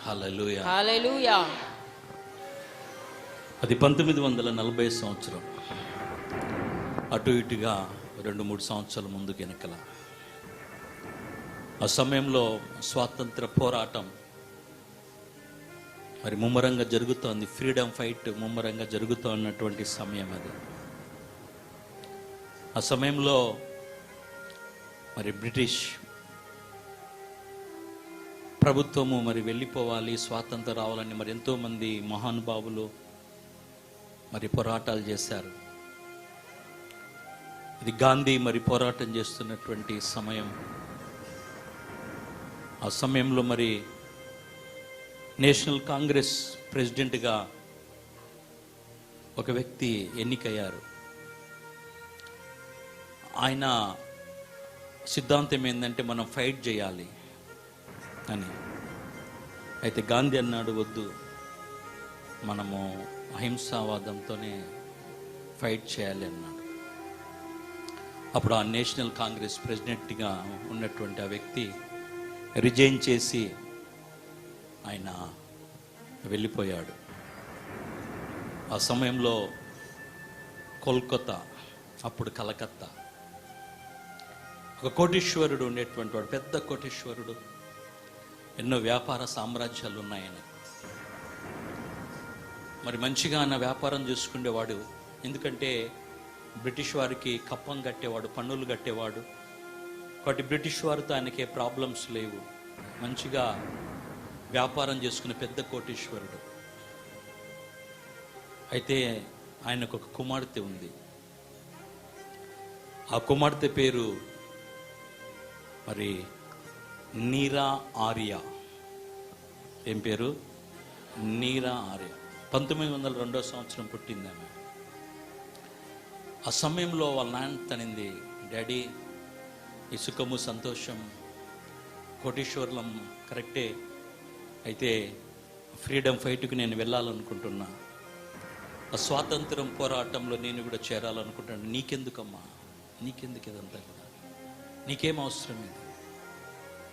హల్లెలూయా హల్లెలూయా. అది 1940 సంవత్సరం, అటు ఇటుగా 2-3 సంవత్సరాల ముందుకు వెనకల. ఆ సమయంలో స్వాతంత్ర పోరాటం మరి ముమ్మరంగా జరుగుతోంది. ఫ్రీడమ్ ఫైట్ ముమ్మరంగా జరుగుతున్నటువంటి సమయం అది. ఆ సమయంలో మరి బ్రిటిష్ ప్రభుత్వము మరి వెళ్ళిపోవాలి, స్వాతంత్రం రావాలని మరి ఎంతోమంది మహానుభావులు మరి పోరాటాలు చేశారు. ఇది గాంధీ మరి పోరాటం చేస్తున్నటువంటి సమయం. ఆ సమయంలో మరి నేషనల్ కాంగ్రెస్ ప్రెసిడెంట్గా ఒక వ్యక్తి ఎన్నికయ్యారు. ఆయన సిద్ధాంతం ఏంటంటే మనం ఫైట్ చేయాలి అని. అయితే గాంధీ అన్నాడు, వద్దు, మనము అహింసావాదంతోనే ఫైట్ చేయాలి అన్నాడు. అప్పుడు ఆ నేషనల్ కాంగ్రెస్ ప్రెసిడెంట్గా ఉన్నటువంటి ఆ వ్యక్తి రిజైన్ చేసి ఆయన వెళ్ళిపోయాడు. ఆ సమయంలో కోల్కతా, అప్పుడు కలకత్తా, ఒక కోటీశ్వరుడు ఉండేటువంటి వాడు, పెద్ద కోటీశ్వరుడు. ఎన్నో వ్యాపార సామ్రాజ్యాలు ఉన్నాయని మరి మంచిగా ఆయన వ్యాపారం చేసుకునేవాడు. ఎందుకంటే బ్రిటిష్ వారికి కప్పం కట్టేవాడు, పన్నులు కట్టేవాడు. కాబట్టి బ్రిటిష్ వారితో ఆయనకే ప్రాబ్లమ్స్ లేవు. మంచిగా వ్యాపారం చేసుకునే పెద్ద కోటీశ్వరుడు. అయితే ఆయనకు ఒక కుమార్తె ఉంది. ఆ కుమార్తె పేరు మరి నీరా ఆర్య. ఏం పేరు? నీరా ఆర్య. 1902 సంవత్సరం పుట్టింది ఆమె. ఆ సమయంలో వాళ్ళ నాన్న తనింది, డాడీ ఈ సుఖము సంతోషం కోటీశ్వరులం కరెక్టే, అయితే ఫ్రీడమ్ ఫైట్కి నేను వెళ్ళాలనుకుంటున్నా, ఆ స్వాతంత్రం పోరాటంలో నేను కూడా చేరాలనుకుంటున్నాను. నీకెందుకమ్మా, నీకెందుకు ఇదంతా కూడా, నీకేం అవసరం ఇది?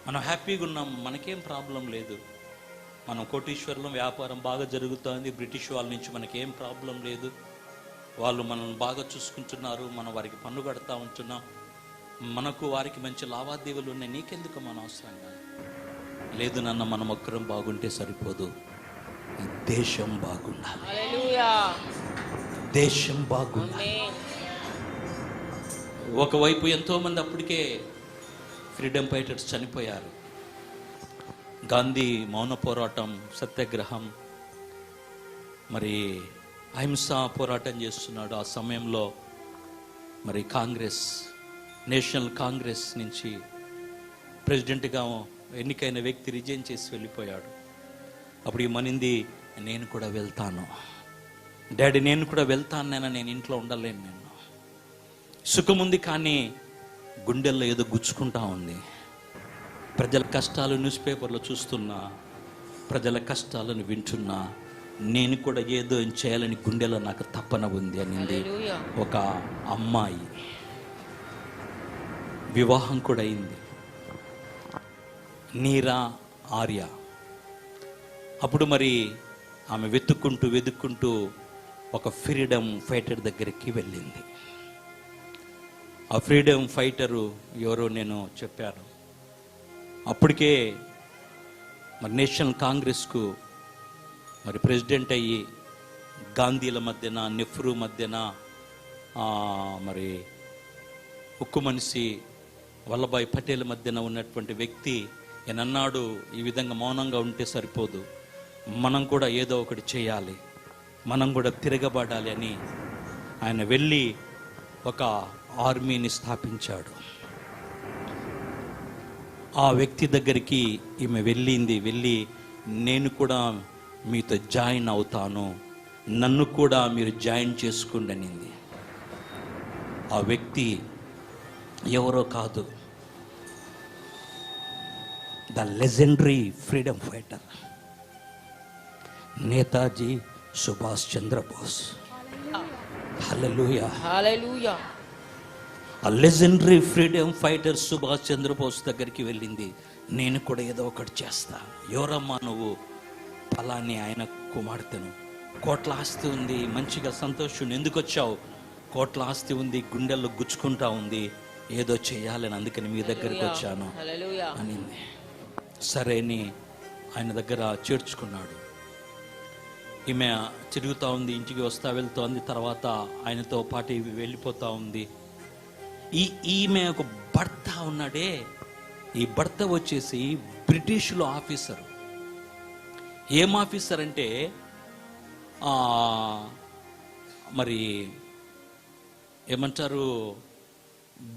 మనం హ్యాపీగా ఉన్నాం, మనకేం ప్రాబ్లం లేదు. మనం కోటీశ్వరులం, వ్యాపారం బాగా జరుగుతుంది, బ్రిటిష్ వాళ్ళ నుంచి మనకేం ప్రాబ్లం లేదు. వాళ్ళు మనల్ని బాగా చూసుకుంటున్నారు, మనం వారికి పన్ను కడతా ఉంటున్నాం, మనకు వారికి మంచి లావాదేవీలు ఉన్నాయి, నీకెందుకు మన అవసరంగా? లేదు నాన్న, మనం ఒక్కరం బాగుంటే సరిపోదు, ఈ దేశం బాగుండాలి. హల్లెలూయా. దేశం బాగుండాలి. ఒకవైపు ఎంతోమంది అప్పటికే ఫ్రీడమ్ ఫైటర్స్ చనిపోయారు. గాంధీ మౌన పోరాటం, సత్యాగ్రహం, మరి అహింసా పోరాటం చేస్తున్నాడు. ఆ సమయంలో మరి కాంగ్రెస్, నేషనల్ కాంగ్రెస్ నుంచి ప్రెసిడెంట్గా ఎన్నికైన వ్యక్తి రిజైన్ చేసి వెళ్ళిపోయాడు. అప్పుడు ఏమనింది, నేను కూడా వెళ్తాను డాడీ, నేను కూడా వెళ్తాను, నేను ఇంట్లో ఉండలేను, నేను సుఖం ఉంది కానీ గుండెల్లో ఏదో గుచ్చుకుంటా ఉంది. ప్రజల కష్టాలు న్యూస్ పేపర్లో చూస్తున్నా, ప్రజల కష్టాలను వింటున్నా, నేను కూడా ఏదో చేయాలని గుండెలో నాకు తపన ఉంది అనింది ఒక అమ్మాయి. వివాహం కూడా అయింది, నీరా ఆర్య. అప్పుడు మరి ఆమె వెతుక్కుంటూ ఒక ఫ్రీడమ్ ఫైటర్ దగ్గరికి వెళ్ళింది. ఆ ఫ్రీడమ్ ఫైటరు ఎవరో నేను చెప్పాను. అప్పటికే మరి నేషనల్ కాంగ్రెస్కు మరి ప్రెసిడెంట్ అయ్యి గాంధీల మధ్యన, నెహ్రూ మధ్యన, మరి ఉక్కు మనిషి వల్లభాయ్ పటేల్ మధ్యన ఉన్నటువంటి వ్యక్తి ఈయనన్నాడు, ఈ విధంగా మౌనంగా ఉంటే సరిపోదు, మనం కూడా ఏదో ఒకటి చేయాలి, మనం కూడా తిరగబడాలి అని ఆయన వెళ్ళి ఒక ఆర్మీని స్థాపించాడు. ఆ వ్యక్తి దగ్గరికి ఈమె వెళ్ళి నేను కూడా మీతో జాయిన్ అవుతాను, నన్ను కూడా మీరు జాయిన్ చేసుకోండి అనింది. ఆ వ్యక్తి ఎవరో కాదు, the legendary freedom fighter Netaji Subhash Chandrabose. Hallelujah, hallelujah. ఆ legendary freedom fighter Subhash Chandrabose దగ్గరికి వెళ్ళింది. నేను కూడా ఏదో ఒకటి చేస్తా. ఎవరమ్మా నువ్వు అలానే ఆయన కుమార్తెను, కోట్ల ఆస్తి ఉంది, మంచిగా సంతోషం, ఎందుకు వచ్చావు? కోట్ల ఆస్తి ఉంది, గుండెల్లో గుచ్చుకుంటా ఉంది, ఏదో చేయాలని, అందుకని మీ దగ్గరికి వచ్చాను అనింది. సరే అని ఆయన దగ్గర చేర్చుకున్నాడు. ఈమె తిరుగుతూ ఉంది, ఇంటికి వస్తా వెళ్తోంది. తర్వాత ఆయనతో పాటు వెళ్ళిపోతూ ఉంది. ఈమె ఒక భర్త ఉన్నాడే, ఈ భర్త వచ్చేసి బ్రిటిష్లో ఆఫీసర్. ఏం ఆఫీసర్ అంటే మరి ఏమంటారు,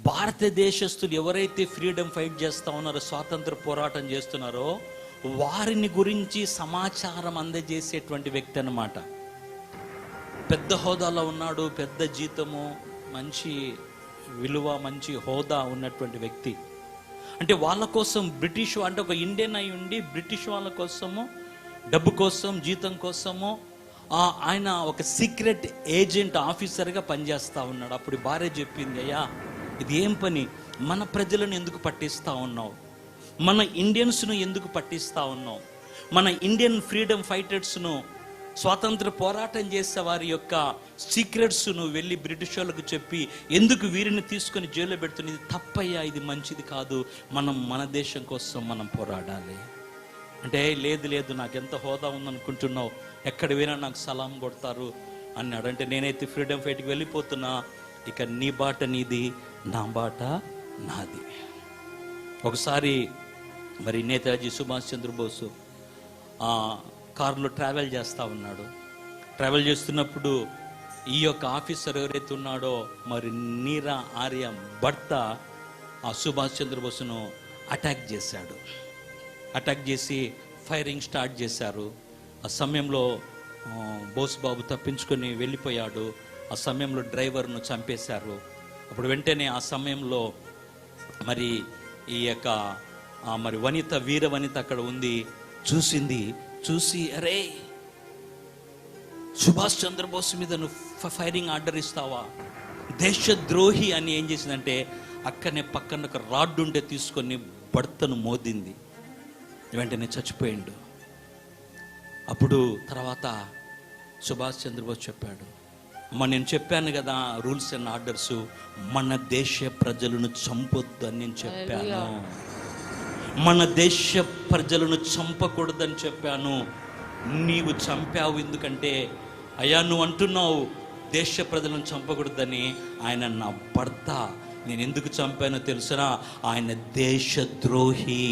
భారతదేశస్తులు ఎవరైతే ఫ్రీడమ్ ఫైట్ చేస్తూ ఉన్నారో, స్వాతంత్ర పోరాటం చేస్తున్నారో, వారిని గురించి సమాచారం అందజేసేటువంటి వ్యక్తి అన్నమాట. పెద్ద హోదాలో ఉన్నాడు, పెద్ద జీతము, మంచి విలువ, మంచి హోదా ఉన్నటువంటి వ్యక్తి. అంటే వాళ్ళ కోసం బ్రిటిష్, అంటే ఒక ఇండియన్ అయి ఉండి బ్రిటిష్ వాళ్ళ కోసము, డబ్బు కోసం, జీతం కోసము ఆయన ఒక సీక్రెట్ ఏజెంట్ ఆఫీసర్గా పనిచేస్తూ ఉన్నాడు. అప్పుడు భార్య చెప్పింది, అయ్యా ఇది ఏం పని, మన ప్రజలను ఎందుకు పట్టిస్తూ ఉన్నావు, మన ఇండియన్స్ను ఎందుకు పట్టిస్తూ ఉన్నావు, మన ఇండియన్ ఫ్రీడమ్ ఫైటర్స్ను, స్వాతంత్ర పోరాటం చేసే వారి యొక్క సీక్రెట్స్ను వెళ్ళి బ్రిటిష్ వాళ్ళకు చెప్పి ఎందుకు వీరిని తీసుకొని జైల్లో పెడుతున్నది? తప్పయ్యా, ఇది మంచిది కాదు, మన దేశం కోసం మనం పోరాడాలి అంటే, లేదు లేదు నాకు ఎంత హోదా ఉందనుకుంటున్నావు, ఎక్కడ పోయినా నాకు సలాం కొడతారు అన్నాడు. అంటే నేనైతే ఫ్రీడమ్ ఫైట్కి వెళ్ళిపోతున్నా, ఇక నీ బాట నీది, నా బాట నాది. ఒకసారి మరి నేతాజీ సుభాష్ చంద్రబోసు కారులో ట్రావెల్ చేస్తూ ఉన్నాడు. ట్రావెల్ చేస్తున్నప్పుడు ఈ యొక్క ఆఫీసర్ ఎవరైతే ఉన్నాడో, మరి నీరా ఆర్య భర్త ఆ సుభాష్ చంద్రబోసును అటాక్ చేశాడు. అటాక్ చేసి ఫైరింగ్ స్టార్ట్ చేశారు. ఆ సమయంలో బోస్ బాబు తప్పించుకొని వెళ్ళిపోయాడు. ఆ సమయంలో డ్రైవర్ను చంపేశారు. అప్పుడు వెంటనే ఆ సమయంలో మరి ఈ యొక్క మరి వనిత, వీర వనిత అక్కడ ఉంది, చూసి అరే సుభాష్ చంద్రబోస్ మీద నువ్వు ఫైరింగ్ ఆర్డర్ ఇస్తావా, దేశద్రోహి అని ఏం చేసిందంటే, అక్కడనే పక్కన ఒక రాడ్ ఉంటే తీసుకొని భర్తను మోదింది. వెంటనే చచ్చిపోయిండు. అప్పుడు తర్వాత సుభాష్ చంద్రబోస్ చెప్పాడు, నేను చెప్పాను కదా రూల్స్ అండ్ ఆర్డర్స్, మన దేశ ప్రజలను చంపొద్దు అని నేను చెప్పాను, మన దేశ ప్రజలను చంపకూడదని చెప్పాను, నీవు చంపావు. ఎందుకంటే అయ్యా నువ్వు అంటున్నావు దేశ ప్రజలను చంపకూడదని. ఆయన నా భర్త, నేను ఎందుకు చంపానో తెలుసునా, ఆయన దేశద్రోహి,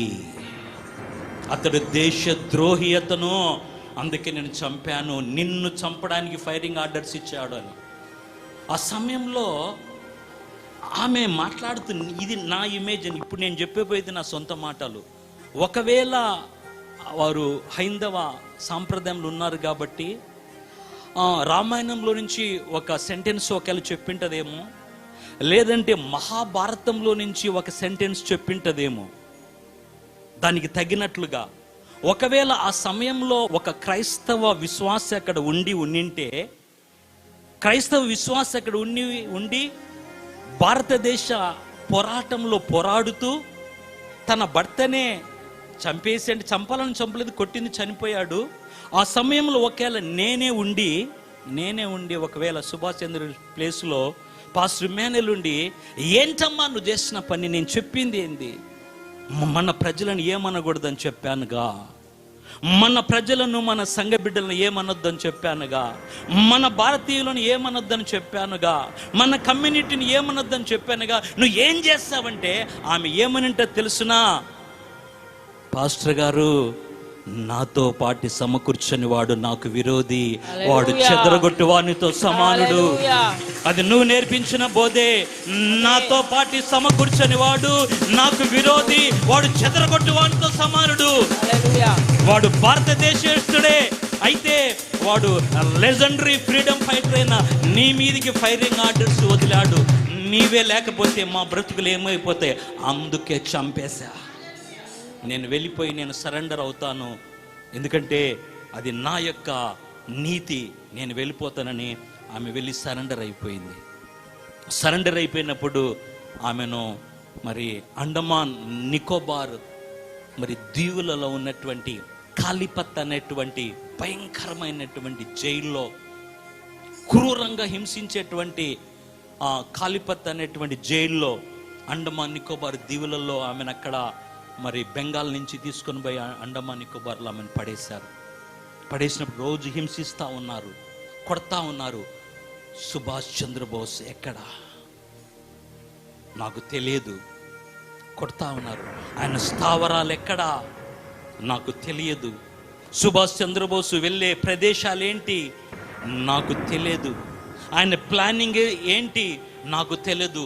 అతడు దేశద్రోహి అతను, అందుకే నేను చంపాను, నిన్ను చంపడానికి ఫైరింగ్ ఆర్డర్స్ ఇచ్చాడు అని. ఆ సమయంలో ఆమె మాట్లాడుతుంది, ఇది నా ఇమేజ్ అని. ఇప్పుడు నేను చెప్పబోయేది నా సొంత మాటలు. ఒకవేళ వారు హైందవ సాంప్రదాయంలో ఉన్నారు కాబట్టి రామాయణంలో నుంచి ఒక సెంటెన్స్ ఒకవేళ చెప్పింటదేమో, లేదంటే మహాభారతంలో నుంచి ఒక సెంటెన్స్ చెప్పింటదేమో దానికి తగినట్లుగా. ఒకవేళ ఆ సమయంలో ఒక క్రైస్తవ విశ్వాస అక్కడ ఉండింటే, క్రైస్తవ విశ్వాస అక్కడ ఉండి భారతదేశ పోరాటంలో పోరాడుతూ తన భర్తనే చంపేసి, అంటే చంపలేదు, కొట్టింది, చనిపోయాడు. ఆ సమయంలో ఒకవేళ నేనే ఉండి ఒకవేళ సుభాష్ చంద్ర ప్లేస్లో పాస్టర్ ఇమ్మాన్యుయల్ ఉండి, ఏంటమ్మా నువ్వు చేసిన పని, నేను చెప్పింది ఏంది, మన ప్రజలను ఏమనకూడదని చెప్పానుగా, మన ప్రజలను, మన సంఘ బిడ్డలను ఏమనొద్దని చెప్పానుగా, మన భారతీయులను ఏమనొద్దని చెప్పానుగా, మన కమ్యూనిటీని ఏమనొద్దని చెప్పానుగా, నువ్వు ఏం చేస్తావంటే, ఆమె ఏమనంటే తెలుసునా, పాస్టర్ గారు నాతో పాటి సమకూర్చని వాడు నాకు విరోధి, వాడు చెదరగొట్టు వానితో సమానుడు. అది నువ్వు నేర్పించిన బోధే. నాతో పాటి సమకూర్చని వాడు నాకు విరోధి, వాడు చెదరగొట్టు వానితో సమానుడు. వాడు భారతదేశస్తుడే అయితే వాడు లెజెండరీ ఫ్రీడమ్ ఫైటర్ అయినా నీ మీదికి ఫైరింగ్ ఆర్డర్స్ వదిలాడు. నీవే లేకపోతే మా బ్రతుకులు ఏమైపోతాయి, అందుకే చంపేశా. నేను వెళ్ళిపోయి నేను సరెండర్ అవుతాను, ఎందుకంటే అది నా యొక్క నీతి, నేను వెళ్ళిపోతానని ఆమె వెళ్ళి సరెండర్ అయిపోయింది. సరెండర్ అయిపోయినప్పుడు ఆమెను మరి అండమాన్ నికోబార్ మరి దీవులలో ఉన్నటువంటి కాలిపత్ అనేటువంటి భయంకరమైనటువంటి జైల్లో క్రూరంగా హింసించేటువంటి కాలిపత్ అనేటువంటి జైల్లో అండమాన్ నికోబార్ దీవులలో ఆమెను అక్కడ మరి బెంగాల్ నుంచి తీసుకొని పోయి అండమాన్ నికోబార్లో ఆమెను పడేశారు. పడేసినప్పుడు రోజు హింసిస్తూ ఉన్నారు, కొడతా ఉన్నారు. సుభాష్ చంద్రబోస్ ఎక్కడా నాకు తెలియదు, కొడతా ఉన్నారు. ఆయన స్థావరాలు ఎక్కడా నాకు తెలియదు. సుభాష్ చంద్రబోస్ వెళ్ళే ప్రదేశాలేంటి నాకు తెలియదు. ఆయన ప్లానింగ్ ఏంటి నాకు తెలియదు.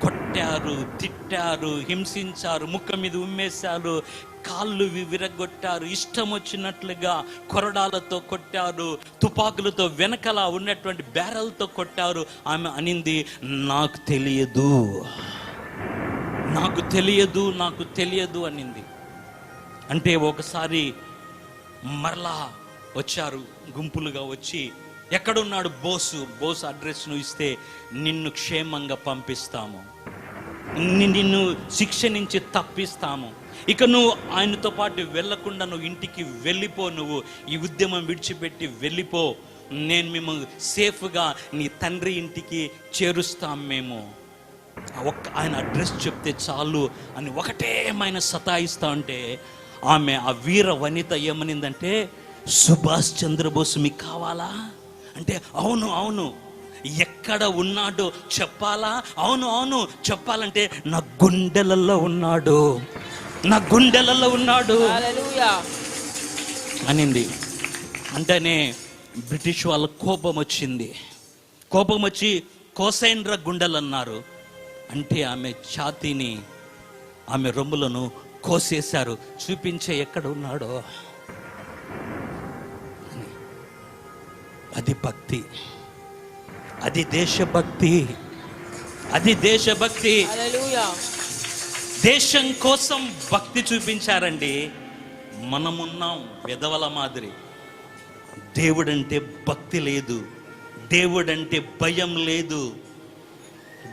కొట్టారు, తిట్టారు, హింసించారు, ముక్క మీద ఉమ్మేశారు, కాళ్ళు విరగొట్టారు, ఇష్టం వచ్చినట్లుగా కొరడాలతో కొట్టారు, తుపాకులతో వెనకల ఉన్నటువంటి బ్యారల్తో కొట్టారు. ఆమె అనింది, నాకు తెలియదు, నాకు తెలియదు, నాకు తెలియదు అనింది. అంటే ఒకసారి మరలా వచ్చారు, గుంపులుగా వచ్చి, ఎక్కడున్నాడు బోస్ అడ్రస్ను ఇస్తే నిన్ను క్షేమంగా పంపిస్తాము, నిన్ను శిక్ష నుంచి తప్పిస్తాము, ఇక నువ్వు ఆయనతో పాటు వెళ్లకుండా నువ్వు ఇంటికి వెళ్ళిపో, నువ్వు ఈ ఉద్యమం విడిచిపెట్టి వెళ్ళిపో, నేను మేము సేఫ్గా నీ తండ్రి ఇంటికి చేరుస్తాం మేము. ఆయన అడ్రస్ చెప్తే చాలు అని ఒకటేమైన సతాయిస్తా ఉంటే ఆమె ఆ వీర వనిత ఏమనిందంటే, సుభాష్ చంద్రబోస్ మీకు కావాలా అంటే, అవును అవును, ఎక్కడ ఉన్నాడో చెప్పాలా, అవును అవును చెప్పాలంటే, నా గుండెలలో ఉన్నాడు, నా గుండెలలో ఉన్నాడు అనింది. అంటేనే బ్రిటిష్ వాళ్ళ కోపం వచ్చింది. కోపం వచ్చి కోసైన్ర గుండెలు అన్నారు. అంటే ఆమె ఛాతీని, ఆమె రొమ్ములను కోసేశారు, చూపించే ఎక్కడ ఉన్నాడో. అది భక్తి, అది దేశభక్తి, అది దేశభక్తి. దేశం కోసం భక్తి చూపించారండి. మనమున్నాం విధవల మాదిరి. దేవుడంటే భక్తి లేదు, దేవుడంటే భయం లేదు,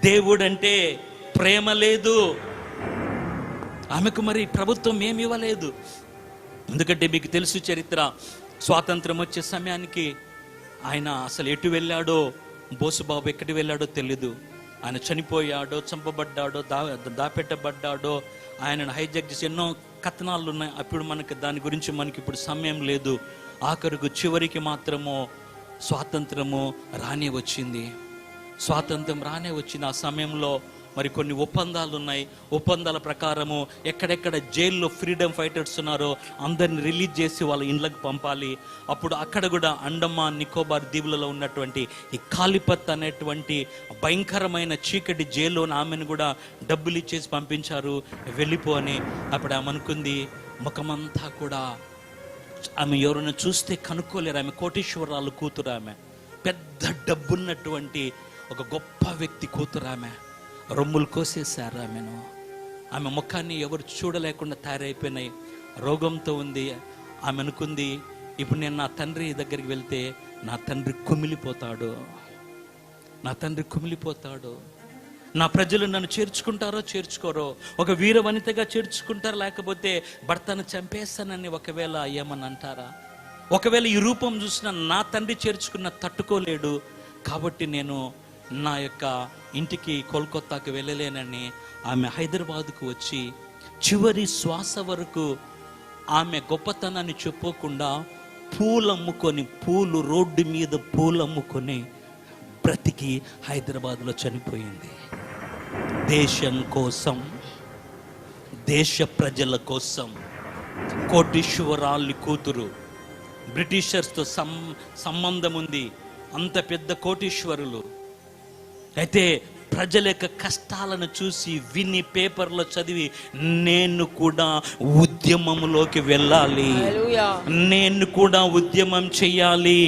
దేవుడంటే ప్రేమ లేదు. ఆమెకు మరి ప్రభుత్వం ఏమి ఇవ్వలేదు. ఎందుకంటే మీకు తెలుసు చరిత్ర, స్వాతంత్రం వచ్చే సమయానికి ఆయన అసలు ఎటు వెళ్ళాడో, బోసుబాబు ఎక్కడికి వెళ్ళాడో తెలీదు. ఆయన చనిపోయాడో, చంపబడ్డాడో, దాపెట్టబడ్డాడో, ఆయనను హైజాక్ చేసి ఎన్నో కథనాలు ఉన్నాయి. అప్పుడు మనకి దాని గురించి మనకి ఇప్పుడు సమయం లేదు. ఆఖరుకు చివరికి మాత్రము స్వాతంత్రము రానే వచ్చింది. స్వాతంత్రం రానే వచ్చింది. ఆ సమయంలో మరి కొన్ని ఒప్పందాలు ఉన్నాయి. ఒప్పందాల ప్రకారము ఎక్కడెక్కడ జైల్లో ఫ్రీడమ్ ఫైటర్స్ ఉన్నారో అందరిని రిలీజ్ చేసి వాళ్ళ ఇండ్లకు పంపాలి. అప్పుడు అక్కడ కూడా అండమాన్ నికోబార్ దీవులలో ఉన్నటువంటి ఈ కాలిపత్ అనేటువంటి భయంకరమైన చీకటి జైల్లోని ఆమెను కూడా డబ్బులు ఇచ్చేసి పంపించారు, వెళ్ళిపో అని. అప్పుడు ఆమె అనుకుంది, ముఖమంతా కూడా ఆమె ఎవరైనా చూస్తే కనుక్కోలేరు, ఆమె కోటీశ్వరాలు కూతురు, ఆమె పెద్ద డబ్బున్నటువంటి ఒక గొప్ప వ్యక్తి కూతురు. ఆమె రొమ్ములు కోసేశారు ఆమెను. ఆమె ముఖాన్ని ఎవరు చూడలేకుండా తయారైపోయినాయి. రోగంతో ఉంది. ఆమె అనుకుంది, ఇప్పుడు నేను నా తండ్రి దగ్గరికి వెళ్తే నా తండ్రి కుమిలిపోతాడు, నా తండ్రి కుమిలిపోతాడు. నా ప్రజలు నన్ను చేర్చుకుంటారో చేర్చుకోరో, ఒక వీర వనితగా చేర్చుకుంటారో, లేకపోతే భర్తను చంపేస్తానని ఒకవేళ ఏమని అంటారా? ఒకవేళ ఈ రూపం చూసిన నా తండ్రి చేర్చుకున్న తట్టుకోలేడు, కాబట్టి నేను నా యొక్క ఇంటికి కోల్కతాకు వెళ్ళలేనని ఆమె హైదరాబాద్కు వచ్చి చివరి శ్వాస వరకు ఆమె గొప్పతనాన్ని చెప్పుకోకుండా పూలమ్ముకొని, పూలు రోడ్డు మీద పూలమ్ముకొని బ్రతికి హైదరాబాద్లో చనిపోయింది. దేశం కోసం, దేశ ప్రజల కోసం. కోటీశ్వరాలి కూతురు, బ్రిటిషర్స్తో సంబంధం ఉంది, అంత పెద్ద కోటీశ్వరులు. అయితే ప్రజల యొక్క కష్టాలను చూసి విని పేపర్లో చదివి నేను కూడా ఉద్యమంలోకి వెళ్ళాలి, నేను కూడా ఉద్యమం చెయ్యాలి,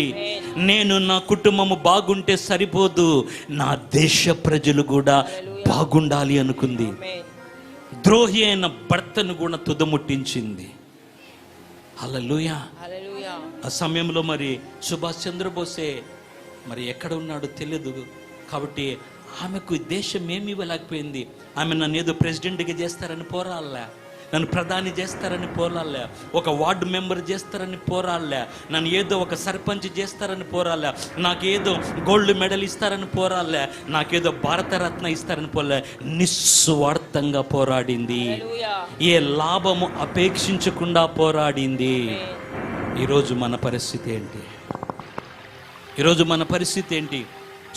నేను నా కుటుంబము బాగుంటే సరిపోదు, నా దేశ ప్రజలు కూడా బాగుండాలి అనుకుంది. ద్రోహి అయిన భర్తను కూడా తుదముట్టించింది. హల్లెలూయా. ఆ సమయంలో మరి సుభాష్ చంద్రబోసే మరి ఎక్కడ ఉన్నాడో తెలియదు. కాబట్టి ఆమెకు దేశం ఏమి ఇవ్వలేకపోయింది. ఆమె నన్ను ఏదో ప్రెసిడెంట్గా చేస్తారని పోరాడలే, నన్ను ప్రధాని చేస్తారని పోరాడలే, ఒక వార్డు మెంబర్ చేస్తారని పోరాడలే, నన్ను ఏదో ఒక సర్పంచ్ చేస్తారని పోరాడలే, నాకేదో గోల్డ్ మెడల్ ఇస్తారని పోరాడలే, నాకేదో భారతరత్న ఇస్తారని పోలే. నిస్వార్థంగా పోరాడింది, ఏ లాభము అపేక్షించకుండా పోరాడింది. ఈరోజు మన పరిస్థితి ఏంటి? ఈరోజు మన పరిస్థితి ఏంటి?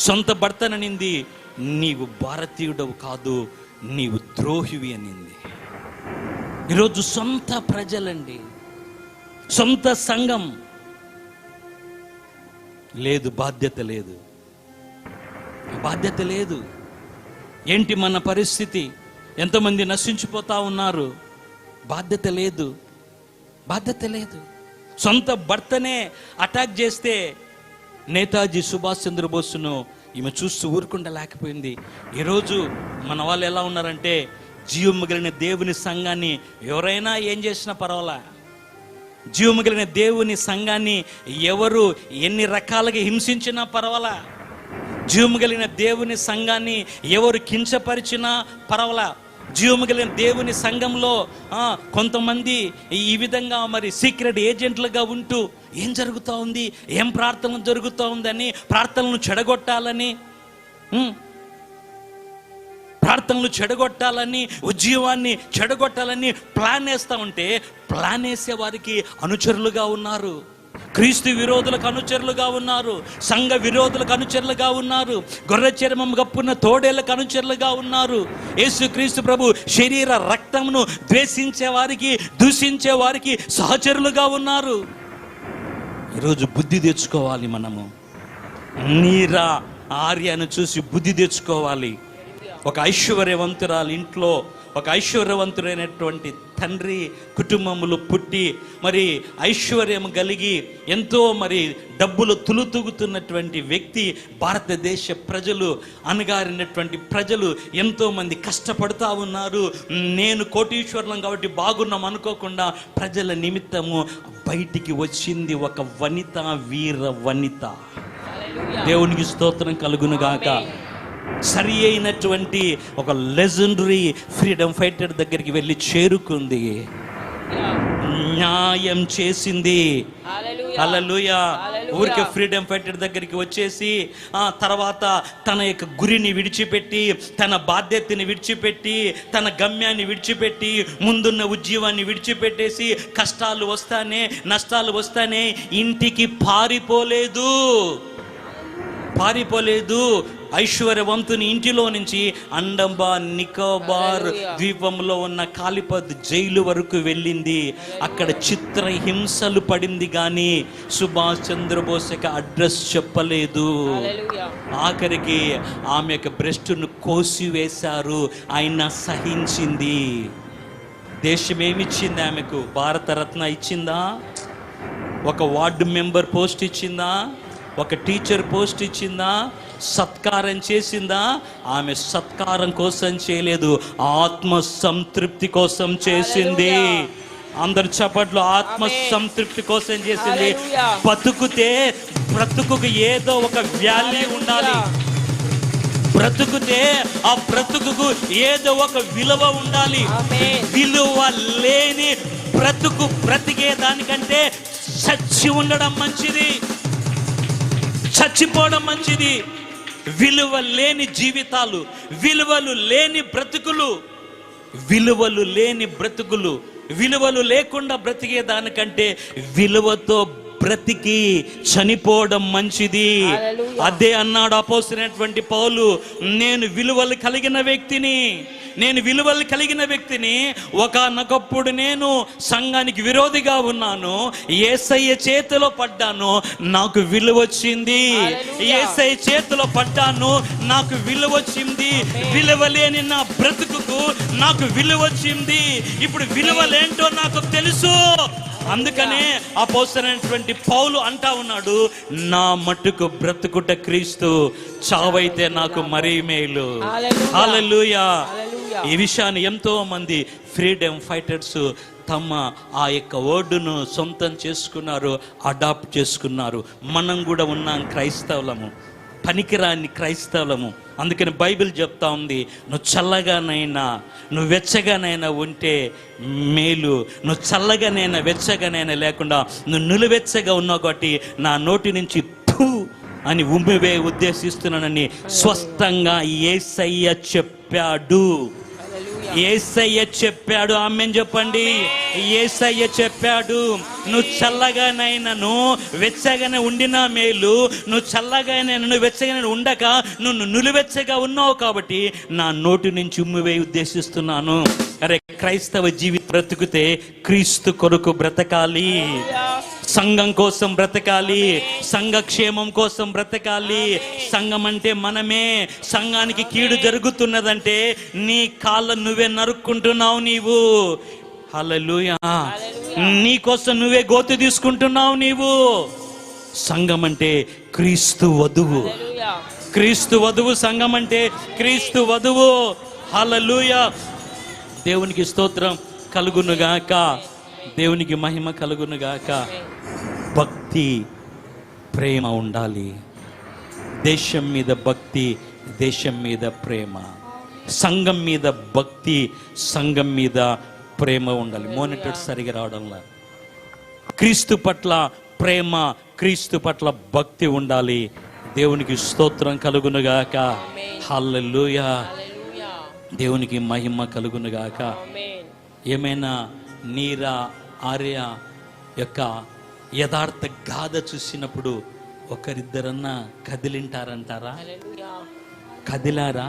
సొంత భర్తననింది, నీవు భారతీయుడవు కాదు, నీవు ద్రోహివి అనింది. ఈరోజు సొంత ప్రజలండి, సొంత సంఘం లేదు, బాధ్యత లేదు, బాధ్యత లేదు. ఏంటి మన పరిస్థితి? ఎంతమంది నశించిపోతా ఉన్నారు. బాధ్యత లేదు, బాధ్యత లేదు. సొంత భర్తనే అటాక్ చేస్తే నేతాజీ సుభాష్ చంద్రబోస్ను ఈమె చూస్తూ ఊరుకుండా లేకపోయింది. ఈరోజు మన వాళ్ళు ఎలా ఉన్నారంటే, జీవము కలిగిన దేవుని సంఘాన్ని ఎవరైనా ఏం చేసినా పర్వాలా, జీవము కలిగిన దేవుని సంఘాన్ని ఎవరు ఎన్ని రకాలుగా హింసించినా పర్వాలా, జీవము కలిగిన దేవుని సంఘాన్ని ఎవరు కించపరిచినా పర్వాలా, జీవము కలిగిన దేవుని సంఘంలో కొంతమంది ఈ విధంగా మరి సీక్రెట్ ఏజెంట్లుగా ఉంటూ ఏం జరుగుతూ ఉంది, ఏం ప్రార్థన జరుగుతూ ఉందని ప్రార్థనలు చెడగొట్టాలని, ప్రార్థనలు చెడగొట్టాలని, ఉద్యమాన్ని చెడగొట్టాలని ప్లాన్ వేస్తూ ఉంటే, ప్లాన్ వేసే వారికి అనుచరులుగా ఉన్నారు, క్రీస్తు విరోధులకు అనుచరులుగా ఉన్నారు, సంఘ విరోధులకు అనుచరులుగా ఉన్నారు, గొర్రె చర్మం కప్పున్న తోడేళ్లకు అనుచరులుగా ఉన్నారు. యేసు క్రీస్తు ప్రభు శరీర రక్తమును ద్వేషించే వారికి, దూషించే వారికి సహచరులుగా ఉన్నారు. ఈరోజు బుద్ధి తెచ్చుకోవాలి. మనము నీరా ఆర్యను చూసి బుద్ధి తెచ్చుకోవాలి. ఒక ఐశ్వర్యవంతురాలు ఇంట్లో ఒక ఐశ్వర్యవంతుడైనటువంటి తండ్రి కుటుంబములు పుట్టి మరి ఐశ్వర్యం కలిగి ఎంతో మరి డబ్బులు తులుతూగుతున్నటువంటి వ్యక్తి, భారతదేశ ప్రజలు, అనగారినటువంటి ప్రజలు ఎంతోమంది కష్టపడుతూ ఉన్నారు. నేను కోటీశ్వరులం కాబట్టి బాగున్నాం అనుకోకుండా ప్రజల నిమిత్తము బయటికి వచ్చింది ఒక వనిత, వీర వనిత. దేవునికి స్తోత్రం కలుగునుగాక. సరి అయినటువంటి ఒక లెజెండరీ ఫ్రీడమ్ ఫైటర్ దగ్గరికి వెళ్ళి చేరుకుంది, న్యాయం చేసింది. హల్లెలూయా. ఊరికే ఫ్రీడమ్ ఫైటర్ దగ్గరికి వచ్చేసి తర్వాత తన యొక్క గురిని విడిచిపెట్టి, తన బాధ్యతని విడిచిపెట్టి, తన గమ్యాన్ని విడిచిపెట్టి, ముందున్న ఉద్యమాన్ని విడిచిపెట్టేసి కష్టాలు వస్తానే, నష్టాలు వస్తానే ఇంటికి పారిపోలేదు. ఐశ్వర్యవంతుని ఇంటిలో నుంచి అండమాన్ నికోబార్ ద్వీపంలో ఉన్న కాలిపద్ జైలు వరకు వెళ్ళింది. అక్కడ చిత్రహింసలు పడింది, కానీ సుభాష్ చంద్రబోస్కి అడ్రస్ చెప్పలేదు. ఆఖరికి ఆమె యొక్క బ్రెస్ట్ను కోసివేశారు, ఆయన సహించింది. దేశం ఏమిచ్చింది ఆమెకు? భారతరత్న ఇచ్చిందా? ఒక వార్డు మెంబర్ పోస్ట్ ఇచ్చిందా? ఒక టీచర్ పోస్ట్ ఇచ్చిందా? సత్కారం చేసిందా? ఆమె సత్కారం కోసం చేయలేదు, ఆత్మ సంతృప్తి కోసం చేసింది. అందరు చప్పట్లు. ఆత్మ సంతృప్తి కోసం చేసింది. బతుకుతే బ్రతుకుకు ఏదో ఒక వాల్యూ ఉండాలి. బ్రతుకుతే ఆ బ్రతుకుకు ఏదో ఒక విలువ ఉండాలి. విలువ లేని బ్రతుకు బ్రతికే దానికంటే చచ్చి ఉండడం మంచిది, చచ్చిపోవడం మంచిది. విలువ లేని జీవితాలు, విలువలు లేని బ్రతుకులు, విలువలు లేకుండా బ్రతికే దానికంటే విలువతో బ్రతికి చనిపోవడం మంచిది. అదే అన్నాడు అపోస్తలుడైనటువంటి పౌలు, నేను విలువలు కలిగిన వ్యక్తిని, ఒకానొకప్పుడు నేను సంఘానికి విరోధిగా ఉన్నాను, యేసయ్య చేతిలో పడ్డాను, నాకు విలువ వచ్చింది. యేసయ్య చేతిలో పడ్డాను, నాకు విలువ వచ్చింది. విలువ లేని నా బ్రతుకుకు నాకు విలువ వచ్చింది. ఇప్పుడు విలువలేంటో నాకు తెలుసు. అందుకనే అపోస్తలుడైనటువంటి పౌలు అంటా ఉన్నాడు, నా మట్టుకు బ్రతుకుట క్రీస్తు, చావైతే నాకు మరీ మేలు. హల్లెలూయా. ఈ విషయాన్ని ఎంతో మంది ఫ్రీడమ్ ఫైటర్స్ తమ ఆ యొక్క వర్డును సొంతం చేసుకున్నారు, అడాప్ట్ చేసుకున్నారు. మనం కూడా ఉన్నాం క్రైస్తవులము. పనికిరాని క్రైస్తవము. అందుకని బైబిల్ చెప్తా ఉంది, నువ్వు చల్లగానైనా నువ్వు వెచ్చగానైనా ఉంటే మేలు, నువ్వు చల్లగానైనా వెచ్చగానైనా లేకుండా నువ్వు నిలువెచ్చగా ఉన్నావు కాబట్టి నా నోటి నుంచి థూ అని ఉమ్మివే ఉద్దేశిస్తున్నానని స్పష్టంగా యేసయ్య చెప్పాడు. యేసయ్య చెప్పాడు. ఆమేన్ చెప్పండి. యేసయ్య చెప్పాడు, నువ్వు చల్లగానైనాను వెచ్చగానే ఉండినా మేలు, నువ్వు చల్లగానైనా నువ్వు వెచ్చగానే ఉండక నువ్వు నులివెచ్చగా ఉన్నావు కాబట్టి నా నోటి నుంచి ఉమ్మివే ఉద్దేశిస్తున్నాను. అరే, క్రైస్తవ జీవితం బ్రతుకుతే క్రీస్తు కొరకు బ్రతకాలి, సంఘం కోసం బ్రతకాలి, సంఘక్షేమం కోసం బ్రతకాలి. సంఘం అంటే మనమే. సంఘానికి కీడు జరుగుతున్నదంటే నీ కాళ్ళ నువ్వే నరుక్కుంటున్నావు నీవు. హల్లెలూయా. నీ కోసం నువ్వే గోతి తీసుకుంటున్నావు నీవు. సంఘం అంటే క్రీస్తు వధువు, క్రీస్తు వధువు. సంఘం అంటే క్రీస్తు వధువు. హల్లెలూయా. దేవునికి స్తోత్రం కలుగునుగాక, దేవునికి మహిమ కలుగునుగాక. భక్తి ప్రేమ ఉండాలి. దేశం మీద భక్తి, దేశం మీద ప్రేమ. సంఘం మీద భక్తి, సంఘం మీద ప్రేమ ఉండాలి. మోనిటర్ సరిగా రావడంలా. క్రీస్తు పట్ల ప్రేమ, క్రీస్తు పట్ల భక్తి ఉండాలి. దేవునికి స్తోత్రం కలుగునుగాక. హల్లెలూయా. దేవునికి మహిమ కలుగునుగాక. ఏమైనా నీరా ఆర్య యొక్క యథార్థ గాథ చూసినప్పుడు ఒకరిద్దరన్నా కదిలింటారంటారా? కదిలారా?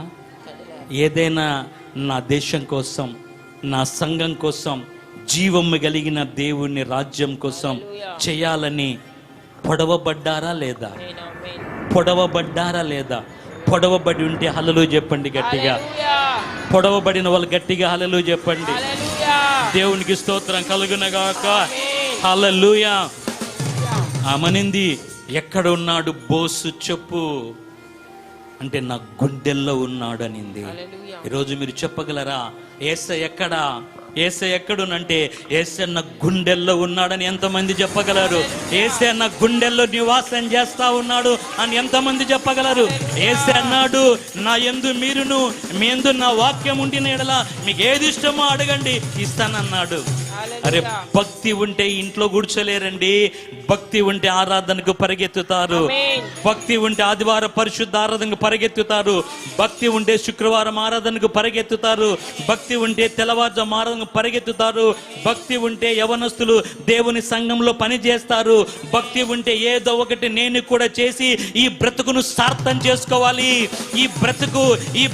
ఏదైనా నా దేశం కోసం, నా సంఘం కోసం, జీవము కలిగిన దేవుని రాజ్యం కోసం చేయాలని పొడవబడ్డారా లేదా? పొడవబడ్డారా లేదా? పొడవబడి ఉంటే హల్లెలూయా చెప్పండి గట్టిగా. పొడవబడిన వాళ్ళు గట్టిగా హల్లెలూయా చెప్పండి. దేవునికి స్తోత్రం కలుగునగాక. హల్లెలూయా. ఆమనింది, ఎక్కడ ఉన్నాడు బోసు చెప్పు అంటే నా గుండెల్లో ఉన్నాడు అనింది. ఈరోజు మీరు చెప్పగలరా యేసయ్య ఎక్కడా? యేసయ్య ఎక్కడునంటే యేసయ్య నా గుండెల్లో ఉన్నాడని ఎంతమంది చెప్పగలరు? యేసయ్య నా గుండెల్లో నివాసం చేస్తా ఉన్నాడు అని ఎంతమంది చెప్పగలరు? యేసయ్య అన్నాడు, నా యందు మీరును మీ యందు నా వాక్యం ఉండిన యెడల మీకు ఏది ఇష్టమో అడగండి ఇస్తానన్నాడు. అరే, భక్తి ఉంటే ఇంట్లో కూర్చోలేరండి. భక్తి ఉంటే ఆరాధనకు పరిగెత్తుతారు. భక్తి ఉంటే ఆదివారం పరిశుద్ధ ఆరాధనకు పరిగెత్తుతారు. భక్తి ఉంటే శుక్రవారం ఆరాధనకు పరిగెత్తుతారు. భక్తి ఉంటే తెల్లవారుజాము ఆరాధనకు పరిగెత్తుతారు. భక్తి ఉంటే యవనస్తులు దేవుని సంఘంలో పని చేస్తారు. భక్తి ఉంటే ఏదో ఒకటి నేను కూడా చేసి ఈ బ్రతుకును సార్థం చేసుకోవాలి. ఈ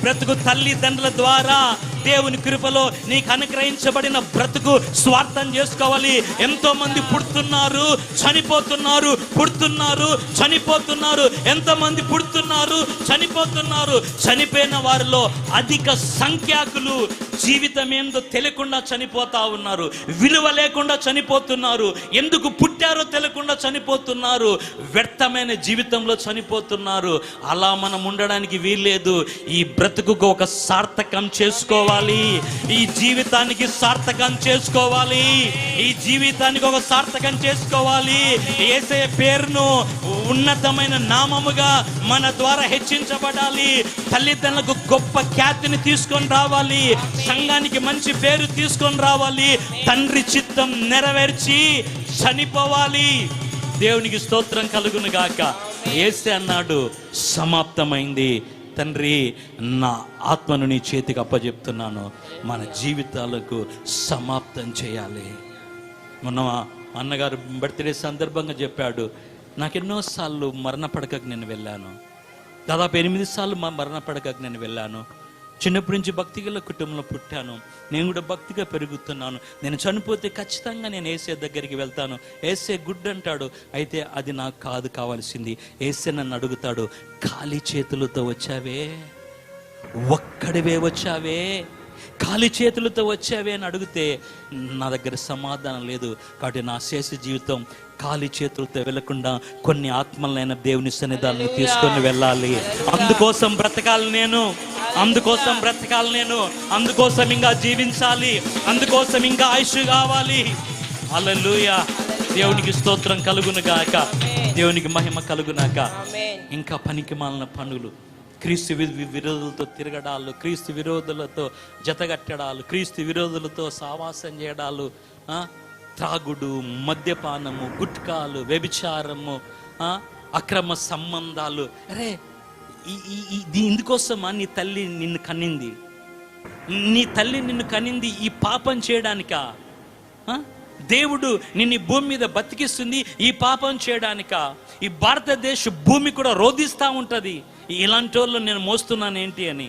బ్రతుకు తల్లిదండ్రుల ద్వారా దేవుని కృపలో నీకు అనుగ్రహించబడిన బ్రతుకు స్వార్థం చేసుకోవాలి. ఎంతో మంది పుడుతున్నారు, చనిపోతున్నారు, పుడుతున్నారు, చనిపోతున్నారు. ఎంతమంది పుడుతున్నారు, చనిపోతున్నారు. చనిపోయిన వారిలో అధిక సంఖ్యాకులు జీవితం ఏందో తెలియకుండా చనిపోతా ఉన్నారు. విలువ లేకుండా చనిపోతున్నారు. ఎందుకు పుట్టారో తెలియకుండా చనిపోతున్నారు. వ్యర్థమైన జీవితంలో చనిపోతున్నారు. అలా మనం ఉండడానికి వీల్లేదు. ఈ బ్రతుకుకు ఒక సార్థకం చేసుకోవాలి. ఈ జీవితానికి సార్థకం చేసుకోవాలి. ఈ జీవితానికి ఒక సార్థకం చేసుకోవాలి. యేసయ్య పేరును ఉన్నతమైన నామముగా మన ద్వారా హెచ్చించబడాలి. తల్లిదండ్రులకు గొప్ప ఖ్యాతిని తీసుకొని రావాలి. సంఘానికి మంచి పేరు తీసుకొని రావాలి. తండ్రి చిత్తం నెరవేర్చి చనిపోవాలి. దేవునికి స్తోత్రం కలుగును గాక. యేసయ్య అన్నాడు, సమాప్తమైంది. తండ్రి, నా ఆత్మను నీ చేతికి అప్పచెప్తున్నాను. మన జీవితాలకు సమాప్తం చేయాలి. మొన్న అన్నగారు బర్త్డే సందర్భంగా చెప్పాడు, నాకెన్నోసార్లు మరణ పడకకు నేను వెళ్ళాను. దాదాపు 8 సార్లు మరణ పడకకు నేను వెళ్ళాను. చిన్నప్పటి నుంచి భక్తిగల కుటుంబంలో పుట్టాను. నేను కూడా భక్తిగా పెరుగుతున్నాను. నేను చనిపోతే ఖచ్చితంగా నేను యేసయ్య దగ్గరికి వెళ్తాను. యేసయ్య గుడ్ అంటాడు. అయితే అది నాకు కాదు కావాల్సింది. యేసయ్య నన్ను అడుగుతాడు, ఖాళీ చేతులతో వచ్చావే, ఒక్కడివే వచ్చావే, ఖాళీ చేతులతో వచ్చావే అని అడిగితే నా దగ్గర సమాధానం లేదు. కాబట్టి నా శేష జీవితం ఖాళీ చేతులతో వెళ్లకుండా కొన్ని ఆత్మలైన దేవుని సన్నిధానాన్ని తీసుకొని వెళ్ళాలి. అందుకోసం బ్రతకాలి నేను. అందుకోసం ఇంకా జీవించాలి. అందుకోసం ఇంకా ఆయుష్ కావాలి. హల్లెలూయా. దేవునికి స్తోత్రం కలుగును గాక, దేవునికి మహిమ కలుగునాక. ఇంకా పనికి మాలిన పనులు, క్రీస్తు విరోధులతో తిరగడాలు, క్రీస్తు విరోధులతో జతగట్టడాలు, క్రీస్తు విరోధులతో సావాసం చేయడాలు, త్రాగుడు, మద్యపానము, గుట్కాలు, వ్యభిచారము, అక్రమ సంబంధాలు. అరే ఇందుకోసమా నీ తల్లి నిన్ను కన్నింది? నీ తల్లి నిన్ను కనింది ఈ పాపం చేయడానికా? దేవుడు నిన్ను భూమి మీద బతికిస్తుంది ఈ పాపం చేయడానికా? ఈ భారతదేశ భూమి కూడా రోధిస్తూ ఉంటుంది, ఇలాంటి వాళ్ళు నేను మోస్తున్నాను ఏంటి అని.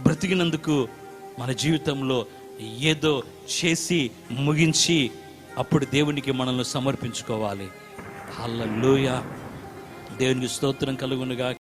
బ్రతికినందుకు మన జీవితంలో ఏదో చేసి ముగించి అప్పుడు దేవునికి మనల్ని సమర్పించుకోవాలి. హల్లెలూయా, దేవునికి స్తోత్రం కలుగునుగా.